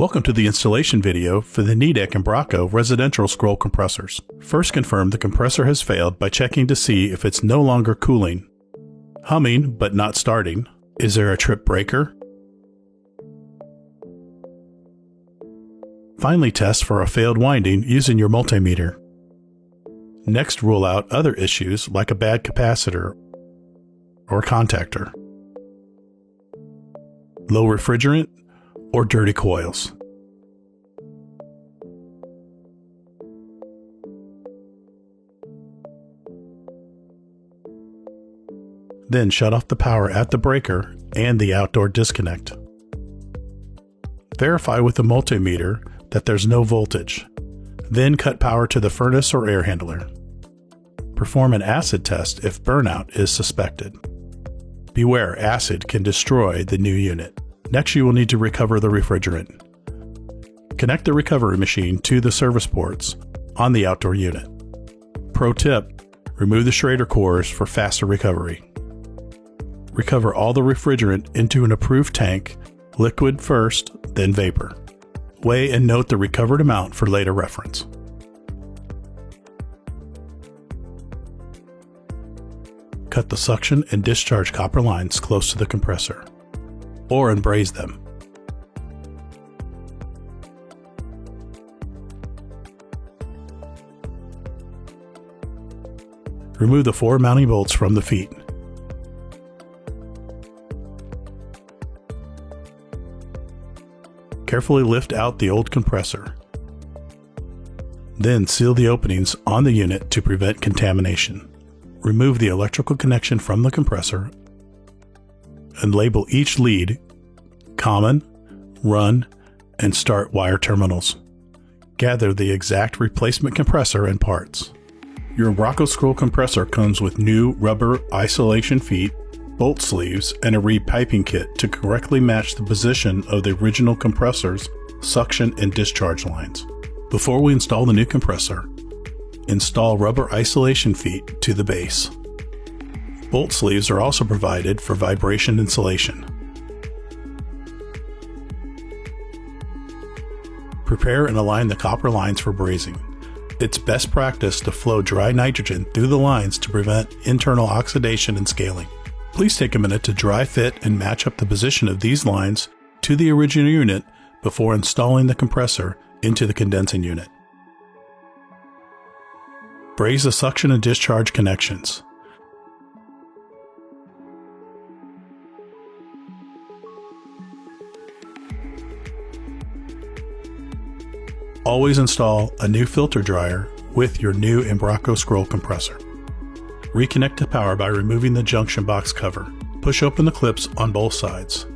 Welcome to the installation video for the Nidec Embraco residential scroll compressors. First, confirm the compressor has failed by checking to see if it's no longer cooling, humming but not starting. Is there a trip breaker? Finally, test for a failed winding using your multimeter. Next, rule out other issues like a bad capacitor or contactor, low refrigerant, or dirty coils. Then shut off the power at the breaker and the outdoor disconnect. Verify with the multimeter that there's no voltage. Then cut power to the furnace or air handler. Perform an acid test if burnout is suspected. Beware, acid can destroy the new unit. Next, you will need to recover the refrigerant. Connect the recovery machine to the service ports on the outdoor unit. Pro tip, remove the Schrader cores for faster recovery. Recover all the refrigerant into an approved tank, liquid first, then vapor. Weigh and note the recovered amount for later reference. Cut the suction and discharge copper lines close to the compressor, or embrace them. Remove the 4 mounting bolts from the feet. Carefully lift out the old compressor. Then seal the openings on the unit to prevent contamination. Remove the electrical connection from the compressor and label each lead, common, run, and start wire terminals. Gather the exact replacement compressor and parts. Your Embraco scroll compressor comes with new rubber isolation feet, bolt sleeves, and a repiping kit to correctly match the position of the original compressor's suction and discharge lines. Before we install the new compressor, install rubber isolation feet to the base. Bolt sleeves are also provided for vibration insulation. Prepare and align the copper lines for brazing. It's best practice to flow dry nitrogen through the lines to prevent internal oxidation and scaling. Please take a minute to dry fit and match up the position of these lines to the original unit before installing the compressor into the condensing unit. Braze the suction and discharge connections. Always install a new filter dryer with your new Embraco scroll compressor. Reconnect to power by removing the junction box cover. Push open the clips on both sides.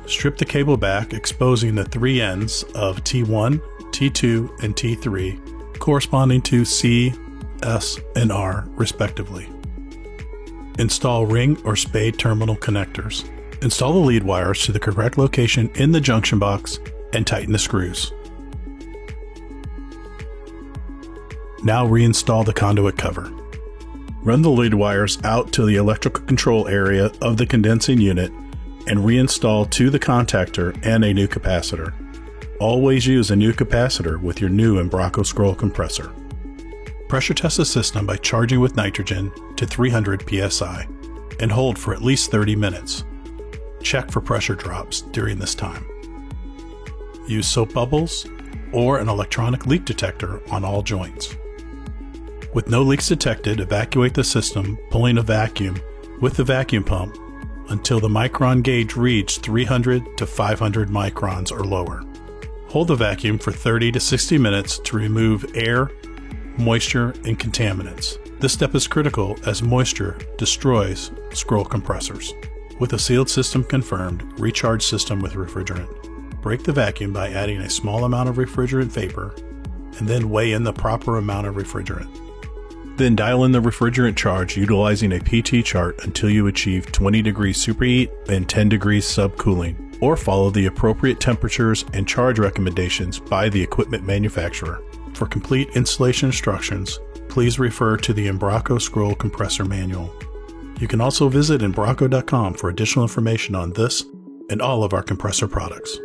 Strip the cable back, exposing the 3 ends of T1, T2, and T3, corresponding to C, S, and R, respectively. Install ring or spade terminal connectors. Install the lead wires to the correct location in the junction box and tighten the screws. Now reinstall the conduit cover. Run the lead wires out to the electrical control area of the condensing unit and reinstall to the contactor and a new capacitor. Always use a new capacitor with your new Embraco scroll compressor. Pressure test the system by charging with nitrogen to 300 psi and hold for at least 30 minutes. Check for pressure drops during this time. Use soap bubbles or an electronic leak detector on all joints. With no leaks detected, evacuate the system, pulling a vacuum with the vacuum pump until the micron gauge reaches 300 to 500 microns or lower. Hold the vacuum for 30 to 60 minutes to remove air, moisture, and contaminants. This step is critical as moisture destroys scroll compressors. With a sealed system confirmed, recharge system with refrigerant. Break the vacuum by adding a small amount of refrigerant vapor and then weigh in the proper amount of refrigerant. Then dial in the refrigerant charge utilizing a PT chart until you achieve 20 degrees superheat and 10 degrees subcooling, or follow the appropriate temperatures and charge recommendations by the equipment manufacturer. For complete installation instructions, please refer to the Embraco Scroll Compressor Manual. You can also visit Embraco.com for additional information on this and all of our compressor products.